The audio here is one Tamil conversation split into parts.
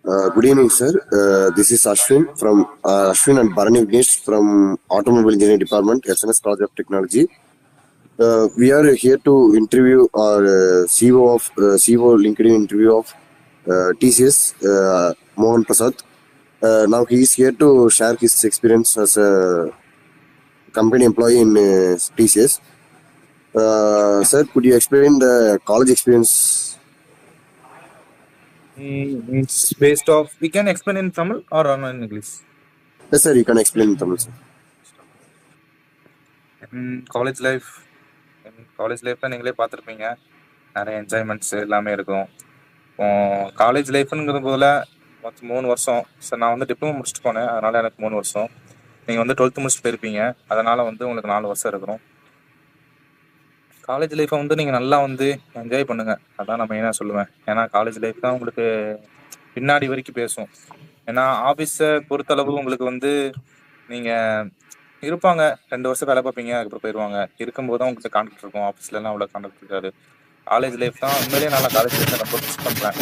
Good evening, sir. This is Ashwin from Ashwin and Bharani Vignesh from Automobile Engineering Department, SNS College of Technology. We are here to interview our CEO LinkedIn interview of TCS, Mohan Prasad. Now he is here to share his experience as a company employee in TCS. Sir, could you explain the college experience? It's based off. We can explain in Tamil or in English. Yes, sir. You can explain in Tamil, sir. College லைஃப்பில் நீங்களே பார்த்துருப்பீங்க, நிறைய என்ஜாய்மெண்ட்ஸ் எல்லாமே இருக்கும். இப்போ காலேஜ் லைஃப்ங்கிற போதில் மொத்தம் 3 வருஷம். சார் நான் வந்து டிப்ளமோ முடிச்சுட்டு போனேன், அதனால் எனக்கு 3 வருஷம். நீங்கள் வந்து 12th முடிச்சுட்டு போயிருப்பீங்க, அதனால் வந்து உங்களுக்கு 4 வருஷம் இருக்கிறோம். காலேஜ் லைஃப்பை வந்து நீங்கள் நல்லா வந்து என்ஜாய் பண்ணுங்கள், அதான் நான் மெயினாக சொல்லுவேன். ஏன்னா காலேஜ் லைஃப் தான் உங்களுக்கு பின்னாடி வரைக்கும் பேசும். ஏன்னா ஆஃபீஸை பொறுத்தளவு உங்களுக்கு வந்து நீங்கள் இருப்பாங்க, 2 வருஷம் வேலை பார்ப்பீங்க, அதுக்கப்புறம் போயிடுவாங்க. இருக்கும்போது தான் உங்களுக்கு கான்டாக்ட் இருக்கும், ஆஃபீஸ்லலாம் அவ்வளோ கான்டாக்ட் இருக்காது. காலேஜ் லைஃப் தான் உண்மையிலேயே நல்லா. காலேஜ் லைஃப் ரொம்ப மிஸ் பண்ணுறேன்.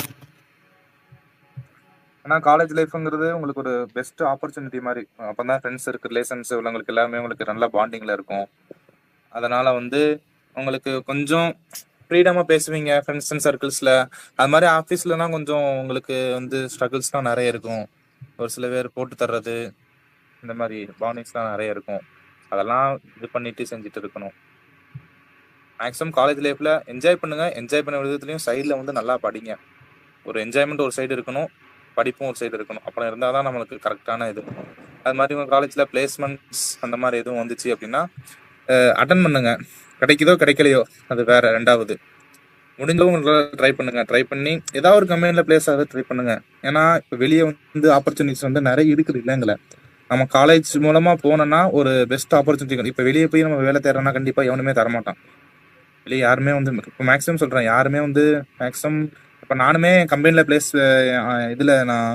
ஏன்னா காலேஜ் லைஃப்ங்கிறது உங்களுக்கு ஒரு பெஸ்ட் ஆப்பர்ச்சுனிட்டி மாதிரி. அப்போ தான் ஃப்ரெண்ட்ஸ் இருக்குது, ரிலேஷன்ஸ் உள்ளவங்களுக்கு எல்லாமே உங்களுக்கு நல்ல பாண்டிங்கில் இருக்கும். அதனால் வந்து உங்களுக்கு கொஞ்சம் ஃப்ரீடமாக பேசுவீங்க ஃப்ரெண்ட்ஸ் அண்ட் சர்க்கிள்ஸில். அது மாதிரி ஆஃபீஸ்லலாம் கொஞ்சம் உங்களுக்கு வந்து ஸ்ட்ரகிள்ஸ்லாம் நிறைய இருக்கும். ஒரு சில பேர் போட்டு தர்றது, இந்த மாதிரி பாண்டிங்ஸ்லாம் நிறைய இருக்கும். அதெல்லாம் இது பண்ணிட்டு செஞ்சுட்டு இருக்கணும். மேக்ஸிமம் காலேஜ் லைஃப்பில் என்ஜாய் பண்ணுங்கள். என்ஜாய் பண்ண விதத்துலையும் சைடில் வந்து நல்லா படிங்க. ஒரு என்ஜாய்மெண்ட் ஒரு சைடு இருக்கணும், படிப்பும் ஒரு சைடு இருக்கணும். அப்புறம் இருந்தால் தான் நம்மளுக்கு கரெக்டான இது. அது மாதிரி உங்கள் காலேஜில் பிளேஸ்மெண்ட்ஸ் அந்த மாதிரி எதுவும் வந்துச்சு அப்படின்னா அட்டன் பண்ணுங்க. கிடைக்குதோ கிடைக்கலையோ அது வேற, ரெண்டாவது. முடிஞ்சவங்க உங்களால் ட்ரை பண்ணி ஏதாவது ஒரு கம்பெனியில் பிளேஸ் ஆக ட்ரை பண்ணுங்க. ஏன்னா இப்போ வெளியே வந்து ஆப்பர்ச்சுனிட்டிஸ் வந்து நிறைய இருக்குது இல்லைங்களே. நம்ம காலேஜ் மூலமா போனோம்னா ஒரு பெஸ்ட் ஆப்பர்ச்சுனிட்டி. இப்போ வெளியே போய் நம்ம வேலை தேடுறோம்னா கண்டிப்பாக எவனுமே தரமாட்டான். வெளியே யாருமே வந்து இப்போ மேக்ஸிமம் சொல்கிறேன், யாருமே வந்து மேக்ஸிமம் இப்போ நானுமே கம்பெனியில் இதில் நான்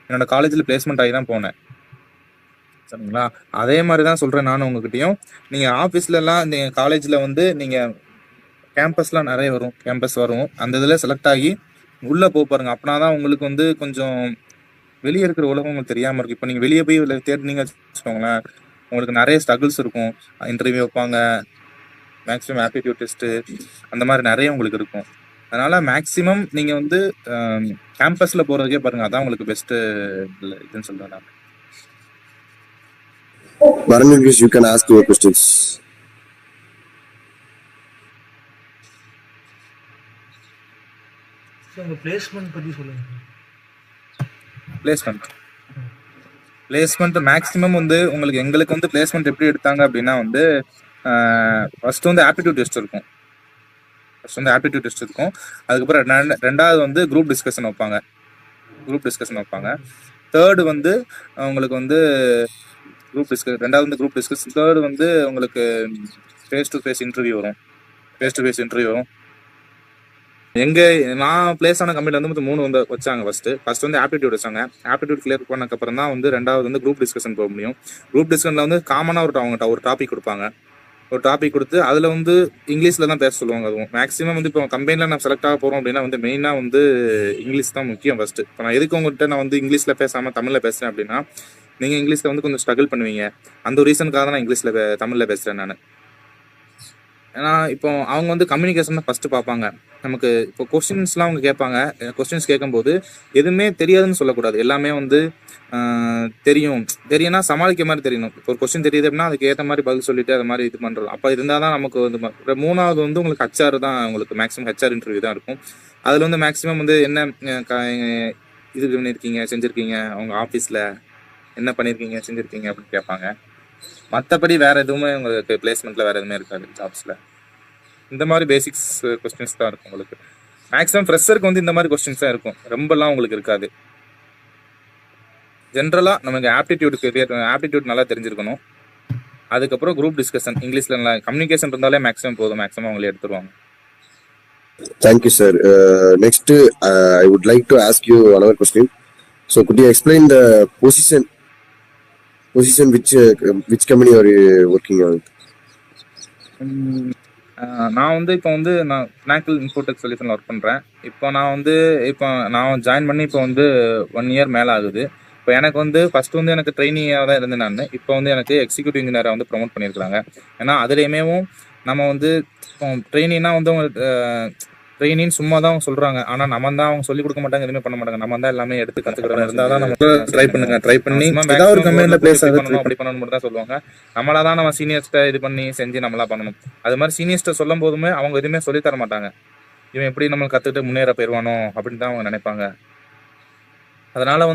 என்னோட காலேஜில் பிளேஸ்மெண்ட் ஆகி தான் போனேன், சரிங்களா. அதே மாதிரி தான் சொல்கிறேன் நானும் உங்ககிட்டயும். நீங்கள் ஆஃபீஸ்லலாம் நீங்கள் காலேஜில் வந்து நீங்கள் கேம்பஸ்லாம் நிறைய வரும், கேம்பஸ் வரும், அந்த இதில் செலக்ட் ஆகி உள்ளே பாருங்க. அப்படின்னா தான் உங்களுக்கு வந்து கொஞ்சம் வெளியே இருக்கிற உலகம் உங்களுக்கு தெரியாமல் இருக்குது. இப்போ நீங்கள் வெளியே போய் தேடினீங்க வச்சுக்கோங்களேன், உங்களுக்கு நிறைய ஸ்ட்ரகிள்ஸ் இருக்கும். இன்டர்வியூ வைப்பாங்க, மேக்ஸிமம் ஆப்டிடியூட் டெஸ்ட்டு, அந்த மாதிரி நிறைய உங்களுக்கு இருக்கும். அதனால் மேக்ஸிமம் நீங்கள் வந்து கேம்பஸில் போகிறதுக்கே பாருங்கள், அதான் உங்களுக்கு பெஸ்ட்டு இதுன்னு சொல்கிறேன் நான். Bharani Vignesh, you can ask your questions. Placement பற்றி சொல்லுங்க. பிளேஸ்மெண்ட் மேக்ஸிமம் வந்து எங்களுக்கு வந்து பிளேஸ்மெண்ட் எப்படி எடுத்தாங்க அப்படின்னா வந்து ஃபர்ஸ்ட் வந்து ஆப்டிடியூட் டெஸ்ட் இருக்கும். அதுக்கப்புறம் ரெண்டாவது வந்து குரூப் டிஸ்கஷன் வைப்பாங்க. தேர்டு வந்து உங்களுக்கு வந்து ரெண்டாவது வந்து குரூப் டிஸ்கஷன். தேர்டு வந்து உங்களுக்கு ஃபேஸ் டு ஃபேஸ் இன்டர்வியூ வரும். நான் பிளேஸ் ஆன கம்பெனியில் வந்து 3 வந்து வச்சாங்க. ஃபர்ஸ்ட் வந்து ஆப்டிடியூட் வச்சாங்க. ஆப்டிடியூட் கிளியர் பண்ணக்கப்புறம் தான் வந்து ரெண்டாவது வந்து குரூப் டிஸ்கஷன் போக முடியும். குரூப் டிஸ்கஷனில் வந்து காமனாக அவங்ககிட்ட ஒரு டாபிக் கொடுப்பாங்க. ஒரு டாபிக் கொடுத்து அதில் வந்து இங்கிலீஷில் தான் பேச சொல்லுவாங்க. அதுவும் மேக்ஸிமம் வந்து இப்போ கம்பெனியில் நான் செலக்ட் ஆக போகிறோம் அப்படின்னா வந்து மெயினாக வந்து இங்கிலீஷ் தான் முக்கியம் ஃபஸ்ட்டு. இப்போ நான் எதுக்கு உங்கள்கிட்ட நான் வந்து இங்கிலீஷில் பேசாமல் தமிழில் பேசுகிறேன் அப்படின்னா, நீங்கள் இங்கிலீஷில் வந்து கொஞ்சம் ஸ்ட்ரகிள் பண்ணுவீங்க. அந்த ஒரு ரீசனுக்காக தான் நான் தமிழில் பேசுகிறேன் நான். ஏன்னா இப்போ அவங்க வந்து கம்யூனிகேஷன் தான் ஃபஸ்ட்டு பார்ப்பாங்க. நமக்கு இப்போ கொஸ்டின்ஸ்லாம் அவங்க கேட்பாங்க. கொஸ்டின்ஸ் கேட்கும்போது எதுவுமே தெரியாதுன்னு சொல்லக்கூடாது. எல்லாமே வந்து தெரியும்னா சமாளிக்க மாதிரி தெரியணும். இப்போ ஒரு கொஸ்டின் தெரியுது அப்படின்னா அதுக்கு ஏற்ற மாதிரி பதில் சொல்லிட்டு அது மாதிரி இது பண்ணுறது. அப்போ இருந்தால் தான் நமக்கு வந்து. மூணாவது வந்து உங்களுக்கு HR தான். உங்களுக்கு மேக்ஸிமம் HR இன்டர்வியூ தான் இருக்கும். அதில் வந்து மேக்ஸிமம் வந்து என்ன இது பண்ணியிருக்கீங்க, செஞ்சுருக்கீங்க, அவங்க ஆஃபீஸில் என்ன பண்ணியிருக்கீங்க, செஞ்சுருக்கீங்க அப்படின்னு கேட்பாங்க. மற்றபடி வேறு எதுவுமே உங்களுக்கு பிளேஸ்மெண்ட்டில் வேறு எதுவுமே இருக்காது ஜாப்ஸில். இந்த மாதிரி பேசிக்ஸ் கொஸ்டின்ஸ் தான் இருக்கும் உங்களுக்கு. மேக்ஸிமம் ஃப்ரெஷருக்கு வந்து இந்த மாதிரி கொஸ்டின்ஸ் தான் இருக்கும், ரொம்பலாம் உங்களுக்கு இருக்காது. ஜென்ரலாக நமக்கு ஆப்டிடியூட் நல்லா தெரிஞ்சிருக்கணும். அதுக்கப்புறம் குரூப் டிஸ்கஷன் இங்கிலீஷில் நல்லா கம்யூனிகேஷன் இருந்தாலே மேக்ஸிமம் போதும். மேக்ஸிமம் அவங்களே எடுத்துருவாங்க. Thank you, sir. Next, I would like to ask you another question. So, could you explain the position which company are you working on? நான் வந்து நான் Finacle Infotech சொல்யூஷன்ல ஒர்க் பண்றேன். இப்போ நான் ஜாயின் பண்ணி இப்போ வந்து 1 இயர் மேல ஆகுது. இப்போ எனக்கு ஃபர்ஸ்ட் எனக்கு ட்ரெயினியா தான் இருந்தேன் நானு. இப்போ எனக்கு எக்ஸிக்யூட்டிவ் இன்ஜினியரா ப்ரமோட் பண்ணியிருக்காங்க. ஏன்னா அதுலயுமே நம்ம இப்போ ட்ரெயினினா உங்களுக்கு ட்ரெயினின்னு சும்மா தான் அவங்க சொல்றாங்க. ஆனா நம்ம தான் அவங்க சொல்லி கொடுக்க மாட்டாங்க, எதுவுமே பண்ண மாட்டாங்க. நம்ம தான் எல்லாமே எடுத்து கத்துக்கிறதா இருந்தா தான் நம்ம ட்ரை பண்ணி ஏதாவது ஒரு கம்பெனில பிளேஸ் பண்ணணும், அப்படி பண்ணணும் மட்டும் தான் சொல்லுவாங்க. நம்மளா தான் நம்ம சீனியர்ஸ்ட்ட இது பண்ணி செஞ்சு நம்மளா பண்ணணும். அது மாதிரி சீனியர்ஸ்ட்ட சொல்லும் போதுமே அவங்க எதுவுமே சொல்லி தர மாட்டாங்க. இவன் எப்படி நம்ம கத்துட்டு முன்னேற போயிருவானோ அப்படின்னு தான் அவங்க நினைப்பாங்க. அதனால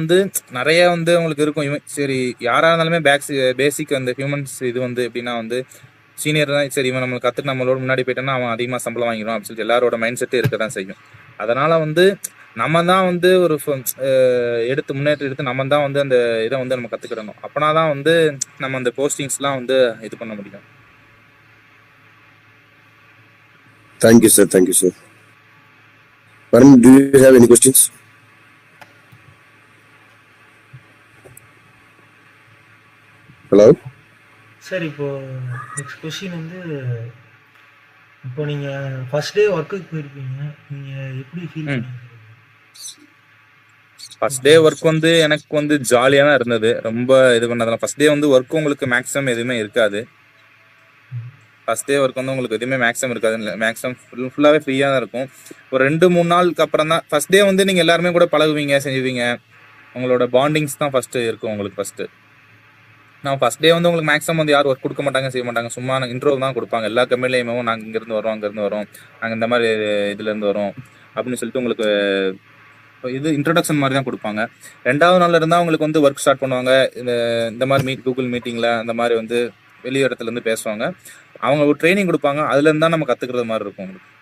நிறைய உங்களுக்கு இருக்கும். இவன் சரி யாரா இருந்தாலுமே பேசிக் அந்த ஹியூமன்ஸ் இது எப்படின்னா சீனியர் தான், சரி இவன் நம்மளுக்கு கற்றுட்டு நம்மளோட முன்னாடி போயிட்டோன்னா அவன் அதிகமாக சம்பளம் வாங்கிடுவான் அப்படின்னு சொல்லிட்டு எல்லாரோட மைண்ட் செட்டு இருக்க தான் செய்யும். அதனால நம்ம தான் ஒரு எடுத்து முன்னேற்றம் எடுத்து நம்ம தான் அந்த இதை நம்ம கற்றுக்கிடணும். அப்போனா தான் நம்ம அந்த போஸ்டிங்ஸ்லாம் இது பண்ண முடியும். Thank you sir. Varun, do you have any questions? Hello? Sir இப்போ நெக்ஸ்ட் கொஸ்டின் இப்போ நீங்கள் ஃபர்ஸ்ட் டே ஒர்க்குக்கு போயிருப்பீங்க, நீங்கள் எப்படி ஃபீல் பண்ணீங்க? ஃபர்ஸ்ட் டே ஒர்க் எனக்கு ஜாலியாக தான் இருந்தது. ரொம்ப இது பண்ணதெல்லாம் ஃபர்ஸ்ட் டே ஒர்க் உங்களுக்கு மேக்ஸிமம் எதுவுமே இருக்காது. ஃபர்ஸ்ட் டே ஒர்க் உங்களுக்கு எதுவுமே மேக்ஸிமம் இருக்காது. மேக்ஸிமம் ஃபுல்லாகவே ஃப்ரீயாக தான் இருக்கும். ஒரு 2-3 நாளுக்கு அப்புறம் தான் ஃபர்ஸ்ட் டே நீங்கள் எல்லாருமே கூட பழகுவீங்க, செஞ்சுவீங்க. உங்களோட பாண்டிங்ஸ் தான் ஃபர்ஸ்ட் இருக்கும் உங்களுக்கு. நான் ஃபர்ஸ்ட் டே உங்களுக்கு மேக்ஸிமம் யாரும் ஒர்க் கொடுக்க மாட்டாங்க, செய்ய மாட்டாங்க. சும்மா இன்ட்ரோ தான் கொடுப்பாங்க. எல்லா கம்பெனிலையுமே நாங்கள் இங்கேருந்து வரோம், நாங்கள் இந்த மாதிரி இதுலேருந்து வரோம் அப்படின்னு சொல்லிட்டு உங்களுக்கு இது இன்ட்ரடக்ஷன் மாதிரி தான் கொடுப்பாங்க. 2வது நாள்ல இருந்தால் உங்களுக்கு ஒர்க் ஸ்டார்ட் பண்ணுவாங்க. இந்த மாதிரி கூகுள் மீட்டிங்கில் அந்த மாதிரி வெளி இடத்துலேருந்து பேசுவாங்க. அவங்க ஒரு ட்ரைனிங் கொடுப்பாங்க. அதுலேருந்து தான் நம்ம கற்றுக்கிறது மாதிரி இருக்கும் உங்களுக்கு.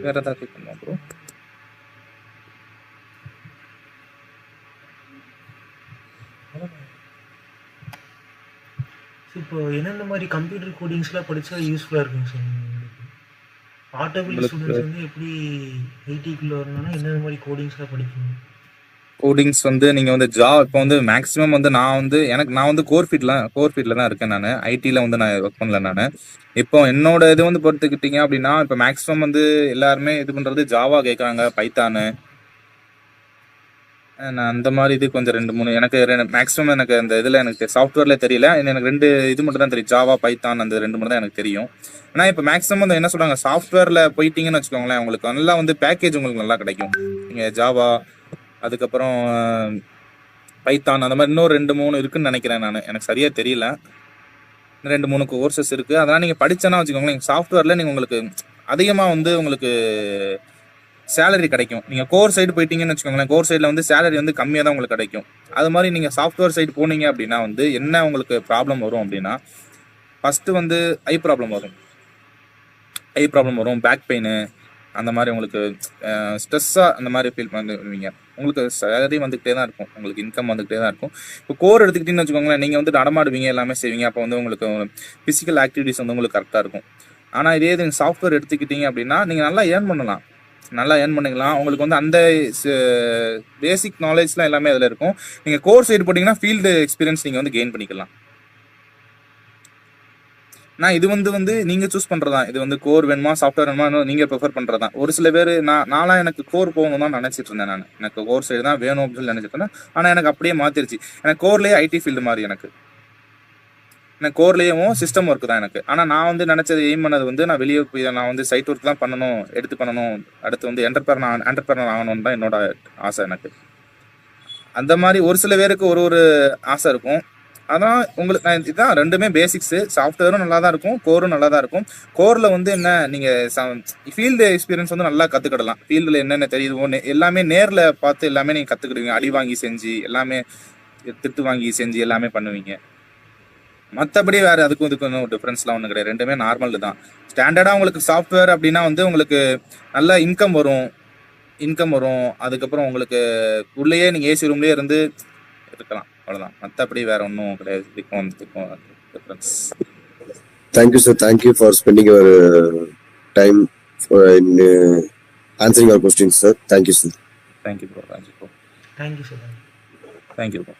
வேற ஏதாவது கேட்கணுமா ப்ரோ? இப்போ என்னென்ன மாதிரி கம்ப்யூட்டர் கோடிங்ஸ்லாம் படித்தா யூஸ்ஃபுல்லாக இருக்குங்க சார்? ஆட்டோபில் ஸ்டூடெண்ட்ஸ் எப்படி ஐடிக்குள்ளே வரணும்னா என்னென்ன மாதிரி கோடிங்ஸ்லாம் படிக்கணும்? கோடிங்ஸ் நீங்கள் ஜாப் இப்போ மேக்ஸிமம் நான் கோர் ஃபீல்டில் தான் இருக்கேன். நான் ஐடியில் நான் ஒர்க் பண்ணல. நான் இப்போ என்னோட இது பொறுத்துக்கிட்டீங்க அப்படின்னா இப்போ மேக்ஸிமம் எல்லாருமே இது பண்ணுறது ஜாவா கேட்குறாங்க, பைத்தானு. நான் அந்த மாதிரி இது கொஞ்சம் 2-3 எனக்கு மேக்ஸிமம் எனக்கு அந்த இதில் எனக்கு சாஃப்ட்வேரில் தெரியல. எனக்கு 2 இது மட்டும் தான் தெரியும், ஜாவா, பைத்தான். அந்த 2 மட்டும் தான் எனக்கு தெரியும். ஆனால் இப்போ மேக்ஸிமம் என்ன சொல்கிறாங்க, சாஃப்ட்வேரில் போயிட்டீங்கன்னு வச்சுக்கோங்களேன், உங்களுக்கு நல்லா பேக்கேஜ் உங்களுக்கு நல்லா கிடைக்கும். நீங்கள் ஜாவா, அதுக்கப்புறம் பைத்தான், அந்த மாதிரி இன்னும் 2-3 இருக்குன்னு நினைக்கிறேன். நான் எனக்கு சரியாக தெரியல. 2-3 கோர்சஸ் இருக்குது. அதெல்லாம் நீங்கள் படித்தேன்னா வச்சுக்கோங்களேன், நீங்கள் சாஃப்ட்வேரில் நீங்கள் உங்களுக்கு அதிகமாக உங்களுக்கு சேலரி கிடைக்கும். நீங்கள் கோர் சைடு போயிட்டீங்கன்னு வச்சுக்கோங்களேன், கோர் சைடில் சேலரி கம்மியாக தான் உங்களுக்கு கிடைக்கும். அது மாதிரி நீங்கள் சாஃப்ட்வேர் சைடு போனீங்க அப்படின்னா என்ன உங்களுக்கு ப்ராப்ளம் வரும் அப்படின்னா, ஃபஸ்ட்டு ஐ ப்ராப்ளம் வரும், பேக் பெயின், அந்த மாதிரி உங்களுக்கு ஸ்ட்ரெஸ்ஸாக அந்த மாதிரி ஃபீல் பண்ணுவீங்க. உங்களுக்கு சேலரி வந்துக்கிட்டே தான் இருக்கும், உங்களுக்கு இன்கம் வந்துக்கிட்டே தான் இருக்கும். இப்போ கோர் எடுத்துக்கிட்டீங்கன்னு வச்சுக்கோங்களேன், நீங்கள் நடமாடுவீங்க, எல்லாமே செய்வீங்க. அப்போ உங்களுக்கு ஃபிசிக்கல் ஆக்டிவிட்டிஸ் உங்களுக்கு கரெக்டாக இருக்கும். ஆனால் இதே இது சாஃப்ட்வேர் எடுத்துக்கிட்டீங்க அப்படின்னா நீங்கள் நல்லா ஏர்ன் பண்ணிக்கலாம். உங்களுக்கு அந்த பேசிக் நாலேஜ்லாம் எல்லாமே அதில் இருக்கும். நீங்கள் கோர் சைடு போட்டிங்கன்னா ஃபீல்டு எக்ஸ்பீரியன்ஸ் நீங்கள் கெயின் பண்ணிக்கலாம். நான் இது நீங்கள் சூஸ் பண்ணுறதான். இது கோர் வேணுமா, சாஃப்ட்வேர் வேணுமா, நீங்கள் ப்ரிஃபர் பண்ணுறதான். ஒரு சில பேர் நான்லாம் எனக்கு கோர் போகணும் தான் நினச்சிட்டு இருந்தேன். எனக்கு கோர் சைடு தான் வேணும் அப்படின்னு சொல்லி நினச்சிட்டு இருந்தேன். ஆனால் எனக்கு அப்படியே மாற்றிருச்சு. எனக்கு கோர்லேயே ஐடி ஃபீல்டு மாதிரி எனக்கு கோர்லேயும் சிஸ்டம் ஒர்க் தான் எனக்கு. ஆனால் நான் நினச்சது எய்ம் பண்ணது நான் வெளியே போய் நான் சைட் ஒர்க் தான் பண்ணணும். அடுத்து என்டர்பிரனர் ஆகணும்னு தான் என்னோட ஆசை எனக்கு. அந்த மாதிரி ஒரு சில பேருக்கு ஒரு ஆசை இருக்கும். அதான் உங்களுக்கு இதுதான் 2மே பேசிக்ஸு. சாஃப்ட்வேரும் நல்லா தான் இருக்கும், கோரும் நல்லா தான் இருக்கும். கோரில் என்ன நீங்கள் ஃபீல்டு எக்ஸ்பீரியன்ஸ் நல்லா கற்றுக்கிடலாம். ஃபீல்டில் என்னென்ன தெரியுதோ எல்லாமே நேரில் பார்த்து எல்லாமே நீங்கள் கற்றுக்கிடுவீங்க. அடி வாங்கி செஞ்சு எல்லாமே, திட்டு வாங்கி செஞ்சு எல்லாமே பண்ணுவீங்க. மற்றபடி வேறு அதுக்கும் இதுக்கும் டிஃப்ரென்ஸ்லாம் ஒன்றும் கிடையாது. 2மே நார்மல் தான். ஸ்டாண்டர்டாக உங்களுக்கு சாஃப்ட்வேர் அப்படின்னா உங்களுக்கு நல்ல இன்கம் வரும். அதுக்கப்புறம் உங்களுக்கு உள்ளேயே நீங்கள் ஏசி ரூம்லேயே இருந்து இருக்கலாம், அவ்வளோதான். மற்றபடி வேறு ஒன்றும் கிடையாது. இதுக்கும் difference. Thank you, sir. Thank you for spending your time in answering our questions, sir. Thank you, sir. Thank you bro. Thank you sir. Thank you bro.